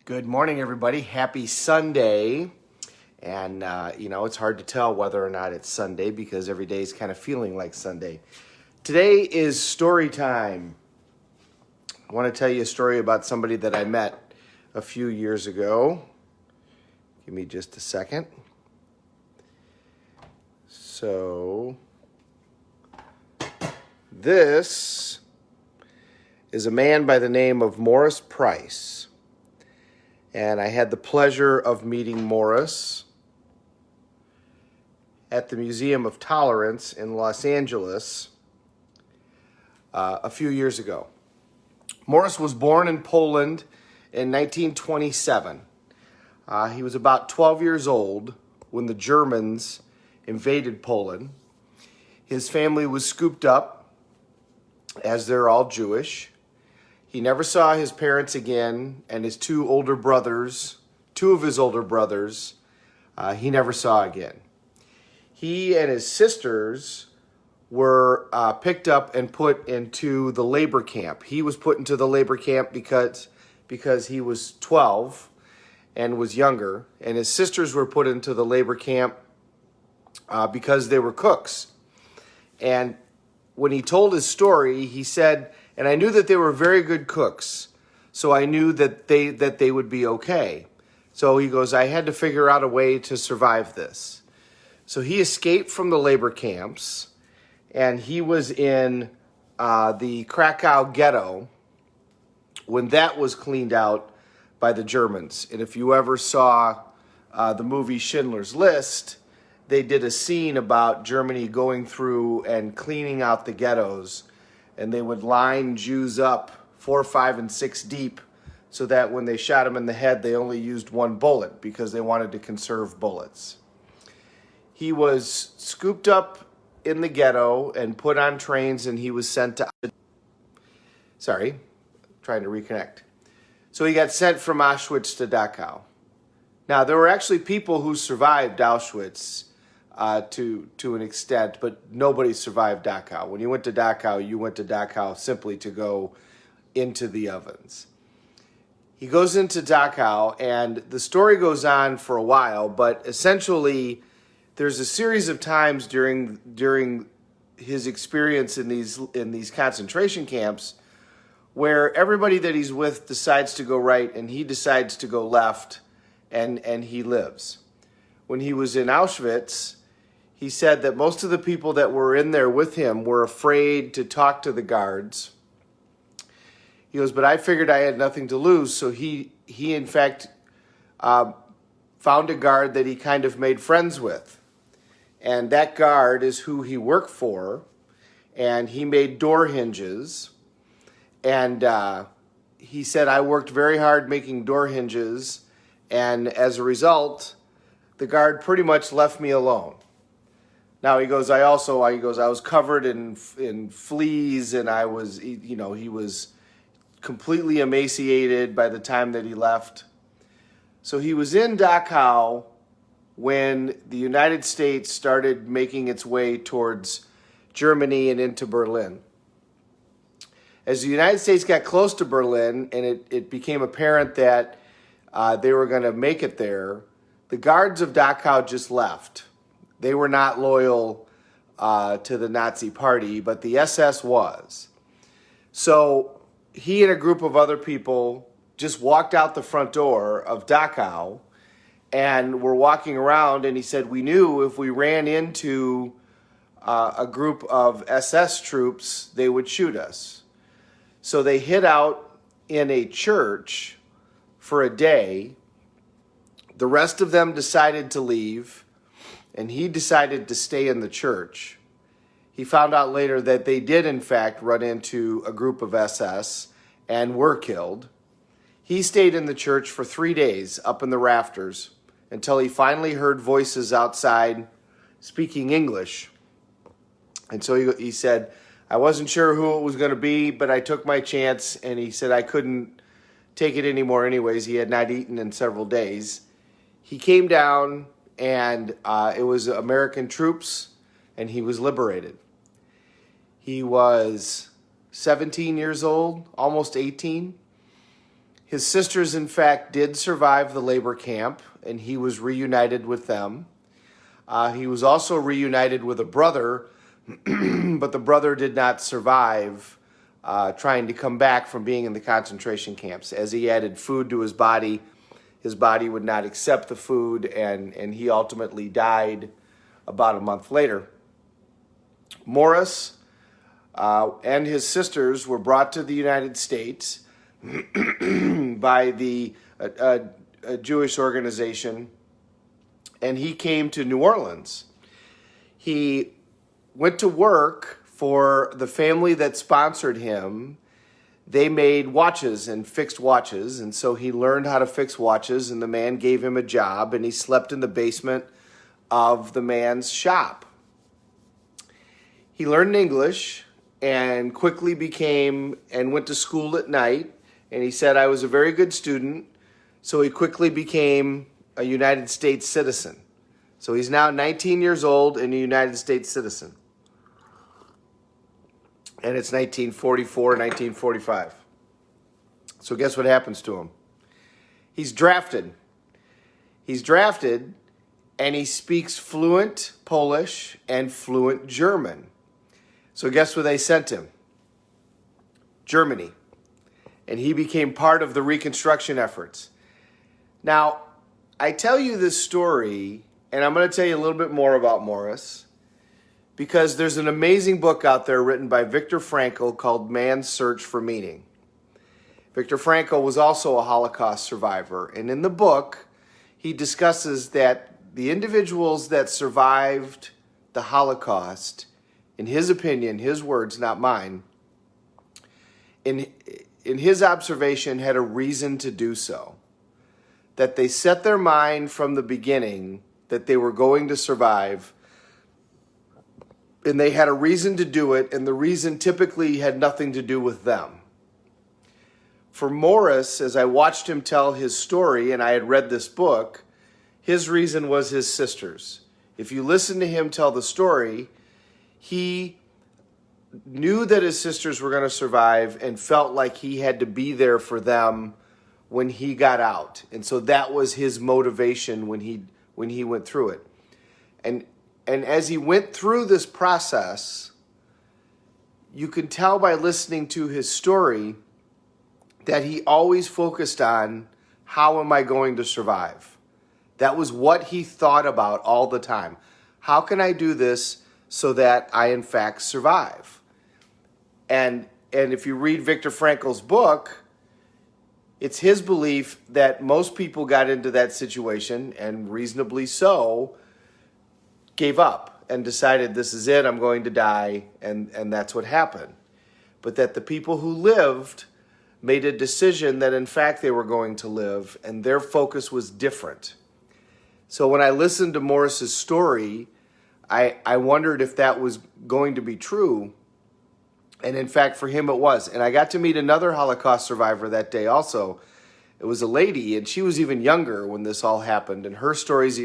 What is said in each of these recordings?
Good morning, everybody. Happy Sunday. And, it's hard to tell whether or not it's Sunday because every day is kind of feeling like Sunday. Today is story time. I want to tell you a story about somebody that I met a few years ago. Give me just a second. So, this is a man by the name of Morris Price. And I had the pleasure of meeting Morris at the Museum of Tolerance in Los Angeles a few years ago. Morris was born in Poland in 1927. He was about 12 years old when the Germans invaded Poland. His family was scooped up, as they're all Jewish. He never saw his parents again, and his two of his older brothers, he never saw again. He and his sisters were picked up and put into the labor camp. He was put into the labor camp because he was 12 and was younger, and his sisters were put into the labor camp because they were cooks. And when he told his story, he said, and I knew that they were very good cooks, so I knew that they would be okay. So he goes, I had to figure out a way to survive this. So he escaped from the labor camps, and he was in the Krakow ghetto when that was cleaned out by the Germans. And if you ever saw the movie Schindler's List, they did a scene about Germany going through and cleaning out the ghettos. And they would line Jews up 4, 5, and 6 deep so that when they shot them in the head, they only used one bullet because they wanted to conserve bullets. He was scooped up in the ghetto and put on trains, and he was sent to... trying to reconnect. So he got sent from Auschwitz to Dachau. Now, there were actually people who survived Auschwitz to an extent, but nobody survived Dachau. When you went to Dachau simply to go into the ovens. He goes into Dachau, and the story goes on for a while, but essentially there's a series of times during his experience in these concentration camps where everybody that he's with decides to go right and he decides to go left, and he lives. When he was in Auschwitz, he said that most of the people that were in there with him were afraid to talk to the guards. He goes, but I figured I had nothing to lose, so he in fact found a guard that he kind of made friends with. And that guard is who he worked for, and he made door hinges. And he said, I worked very hard making door hinges, and as a result, the guard pretty much left me alone. Now he goes, I was covered in fleas, and he was completely emaciated by the time that he left. So he was in Dachau when the United States started making its way towards Germany and into Berlin. As the United States got close to Berlin and it became apparent that they were going to make it there, the guards of Dachau just left. They were not loyal to the Nazi party, but the SS was. So he and a group of other people just walked out the front door of Dachau and were walking around, and he said, we knew if we ran into a group of SS troops, they would shoot us. So they hid out in a church for a day. The rest of them decided to leave, and he decided to stay in the church. He found out later that they did, in fact, run into a group of SS and were killed. He stayed in the church for 3 days up in the rafters until he finally heard voices outside speaking English. And so he said, I wasn't sure who it was going to be, but I took my chance, and he said I couldn't take it anymore anyways. He had not eaten in several days. He came down, and it was American troops, and he was liberated. He was 17 years old, almost 18. His sisters, in fact, did survive the labor camp, and he was reunited with them. He was also reunited with a brother, but the brother did not survive trying to come back from being in the concentration camps. As he added food to his body would not accept the food, and he ultimately died about a month later. Morris and his sisters were brought to the United States by a Jewish organization, and he came to New Orleans. He went to work for the family that sponsored him. They made watches and fixed watches, and so he learned how to fix watches, and the man gave him a job, and he slept in the basement of the man's shop. He learned English and quickly went to school at night, and he said, I was a very good student, so he quickly became a United States citizen. So he's now 19 years old and a United States citizen. And it's 1944, 1945. So guess what happens to him? He's drafted. And he speaks fluent Polish and fluent German. So guess where they sent him? Germany. And he became part of the Reconstruction efforts. Now, I tell you this story, and I'm going to tell you a little bit more about Morris, because there's an amazing book out there written by Viktor Frankl called Man's Search for Meaning. Viktor Frankl was also a Holocaust survivor, and in the book, he discusses that the individuals that survived the Holocaust, in his opinion, his words, not mine, in his observation, had a reason to do so. That they set their mind from the beginning that they were going to survive, and they had a reason to do it, and the reason typically had nothing to do with them. For Morris, as I watched him tell his story, and I had read this book, his reason was his sisters. If you listen to him tell the story, he knew that his sisters were going to survive and felt like he had to be there for them when he got out. And so that was his motivation when he went through it. And as he went through this process, you can tell by listening to his story that he always focused on, how am I going to survive? That was what he thought about all the time. How can I do this so that I, in fact, survive? And if you read Viktor Frankl's book, it's his belief that most people got into that situation, and reasonably so, gave up and decided, this is it, I'm going to die, and that's what happened. But that the people who lived made a decision that, in fact, they were going to live, and their focus was different. So when I listened to Morris's story, I wondered if that was going to be true. And in fact, for him, it was. And I got to meet another Holocaust survivor that day also. It was a lady, and she was even younger when this all happened. And her story's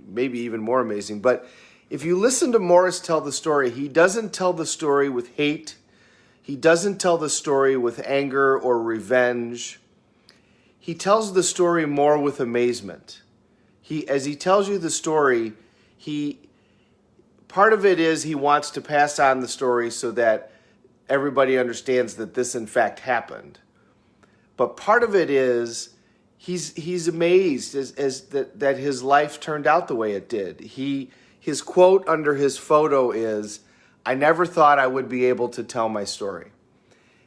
maybe even more amazing. But if you listen to Morris tell the story, he doesn't tell the story with hate. He doesn't tell the story with anger or revenge. He tells the story more with amazement. As he tells you the story, part of it is he wants to pass on the story so that everybody understands that this in fact happened. But part of it is he's amazed that his life turned out the way it did. His quote under his photo is, "I never thought I would be able to tell my story."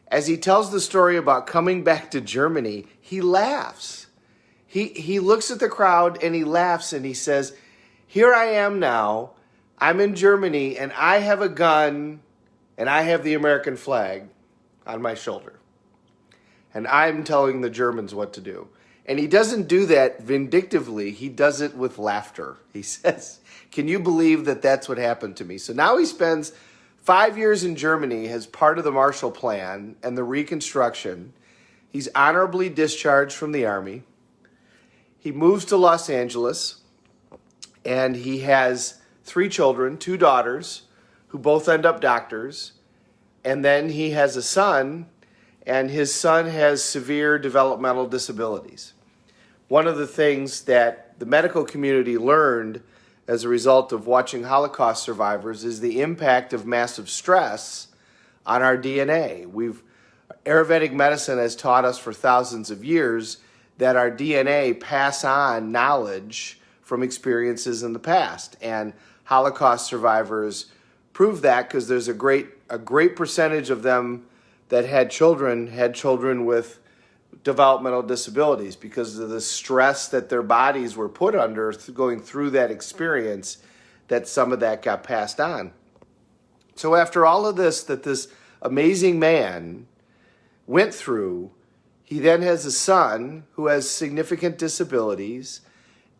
As he tells the story about coming back to Germany, he laughs. He looks at the crowd and he laughs and he says, "Here I am now. I'm in Germany and I have a gun and I have the American flag on my shoulder. And I'm telling the Germans what to do." And he doesn't do that vindictively. He does it with laughter. He says, "Can you believe that that's what happened to me?" So now he spends 5 years in Germany as part of the Marshall Plan and the Reconstruction. He's honorably discharged from the Army. He moves to Los Angeles, and he has 3 children, 2 daughters, who both end up doctors. And then he has a son, and his son has severe developmental disabilities. One of the things that the medical community learned as a result of watching Holocaust survivors is the impact of massive stress on our DNA. Ayurvedic medicine has taught us for thousands of years that our DNA pass on knowledge from experiences in the past. And Holocaust survivors prove that because there's a great percentage of them that had children with developmental disabilities because of the stress that their bodies were put under going through that experience, that some of that got passed on. So after all of this that this amazing man went through, he then has a son who has significant disabilities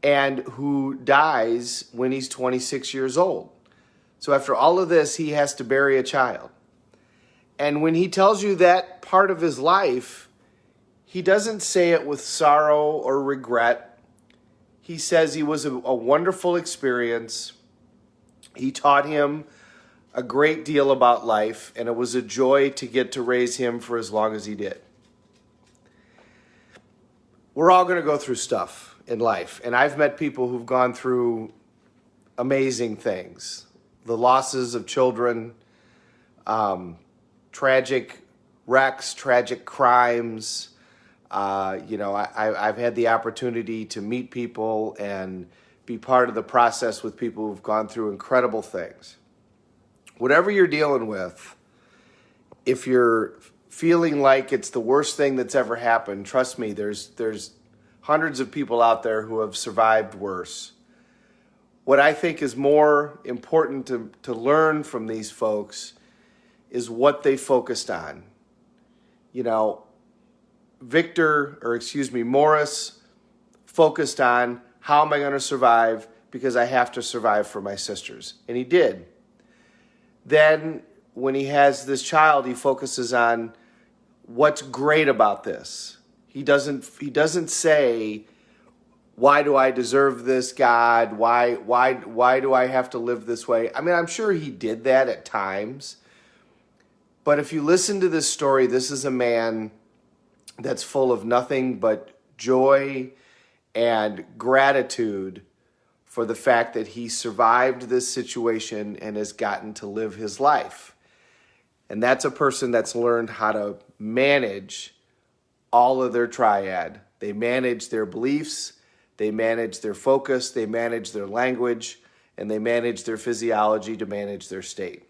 and who dies when he's 26 years old. So after all of this, he has to bury a child. And when he tells you that part of his life, he doesn't say it with sorrow or regret. He says he was a wonderful experience. He taught him a great deal about life, and it was a joy to get to raise him for as long as he did. We're all going to go through stuff in life, and I've met people who've gone through amazing things. The losses of children, tragic wrecks, tragic crimes. I've had the opportunity to meet people and be part of the process with people who've gone through incredible things. Whatever you're dealing with, if you're feeling like it's the worst thing that's ever happened, trust me, there's hundreds of people out there who have survived worse. What I think is more important to learn from these folks is what they focused on. Morris focused on how am I going to survive because I have to survive for my sisters. And he did. Then when he has this child, he focuses on what's great about this. He doesn't say, why do I deserve this, God? Why do I have to live this way? I mean, I'm sure he did that at times. But if you listen to this story, this is a man that's full of nothing but joy and gratitude for the fact that he survived this situation and has gotten to live his life. And that's a person that's learned how to manage all of their triad. They manage their beliefs, they manage their focus, they manage their language, and they manage their physiology to manage their state.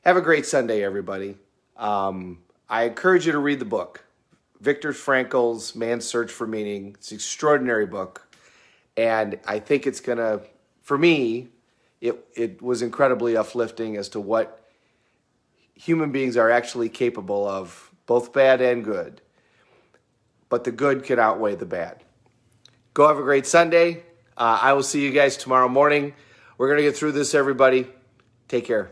Have a great Sunday, everybody. I encourage you to read the book, Viktor Frankl's Man's Search for Meaning. It's an extraordinary book. And I think it's going to, for me, it was incredibly uplifting as to what human beings are actually capable of, both bad and good. But the good can outweigh the bad. Go have a great Sunday. I will see you guys tomorrow morning. We're going to get through this, everybody. Take care.